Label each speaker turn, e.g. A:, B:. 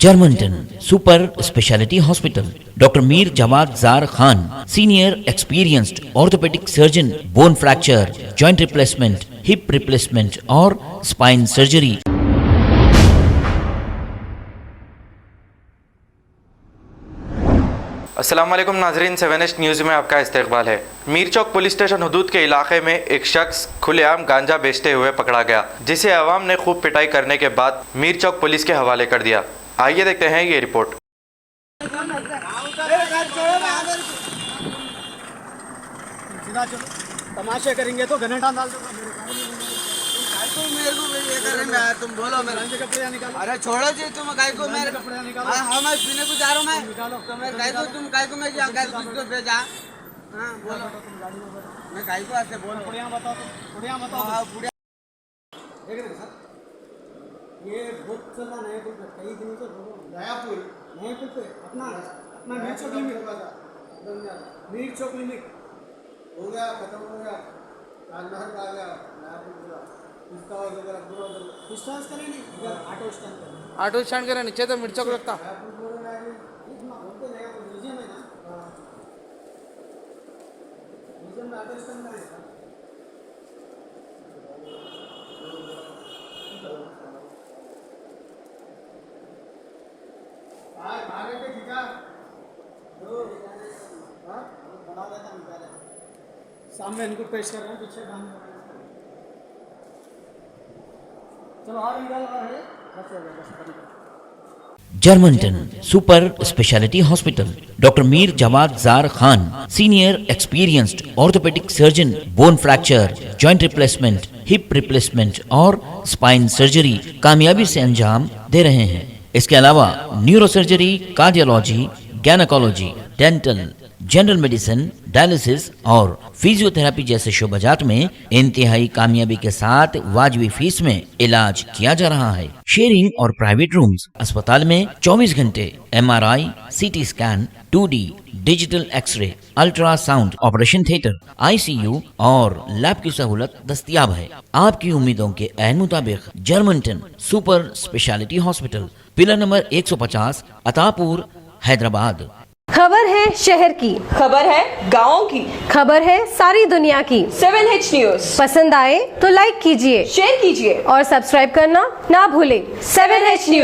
A: Germanton super speciality hospital, doctor Mir Jawad Zar Khan, senior experienced orthopaedic surgeon, bone fracture, joint replacement, hip replacement और spine surgery.
B: अस्सलाम वालेकुम नाजरीन, 7H news में आपका इस्तकबाल है। मीर चौक पुलिस स्टेशन हदूद के इलाके में एक शख्स खुलेआम गांजा बेचते हुए पकड़ा गया, जिसे अवाम ने खूब पिटाई करने के बाद मीर चौक पुलिस के हवाले कर दिया। आइए देखते हैं ये रिपोर्ट।
C: तमाशे करेंगे तो घनेटा डाल दो।
D: मेरे को ये कर रहे हैं, तुम बोलो मेरे
C: कपड़े निकालो।
D: अरे छोड़ो जी, तुम काय को मेरे
C: कपड़े निकालो।
D: हाँ मैं पीने को जा रहा हूँ मैं।
C: निकालो।
D: तो मैं काय को तुम काय को मैं जा काय को भेजा। हाँ बोलो, मैं काय को ऐसे बोल
C: पुड़िया बताओ, पुड़िया बताओ।
D: हाँ पुड़िया
C: देख रहे सर, ये बहुत चल रहा नए पुल पे, कई दिनों से नया पुल, नए पुल पे अपना मीर चौक लिमिट, मीर चौक लिमिट हो गया, खत्म हो गया, राजमहल आ गया, नया पुल पूरा डिस्टेंस करें नहीं, इधर ऑटो स्टैंड करें,
E: ऑटो स्टैंड करे नीचे तो मिर्चा को लगता
C: ऑटो स्टैंड करें। सामने इनको पेश कर रहे हैं, पीछे चलो और निकाल है, बस हो गया, बस।
A: Germanten super speciality hospital, doctor Mir Jawad Zar Khan, senior experienced orthopaedic surgeon, bone fracture, joint replacement, hip replacement और स्पाइन सर्जरी कामयाबी से अंजाम दे रहे हैं। इसके अलावा neuro surgery, cardiology, gynaecology, dental, general medicine, dialysis और फिजियोथेरेपी जैसे शोबाजात में इंतहाई कामयाबी के साथ वाजिबी फीस में इलाज किया जा रहा है। शेयरिंग और प्राइवेट रूम्स, अस्पताल में 24 घंटे MRI, CT scan, 2D digital X-ray, ultrasound, operation theatre, ICU और लैब की सहूलत दस्तयाब है। आपकी उम्मीदों के ऐन मुताबिक Germanten super speciality hospital, pillar number 150, Attapur, Hyderabad.
F: खबर है शहर की,
G: खबर है गाँव की,
F: खबर है सारी दुनिया की।
G: 7H न्यूज़
F: पसंद आए तो लाइक कीजिए,
G: शेयर कीजिए
F: और सब्सक्राइब करना ना भूलें।
G: 7H news.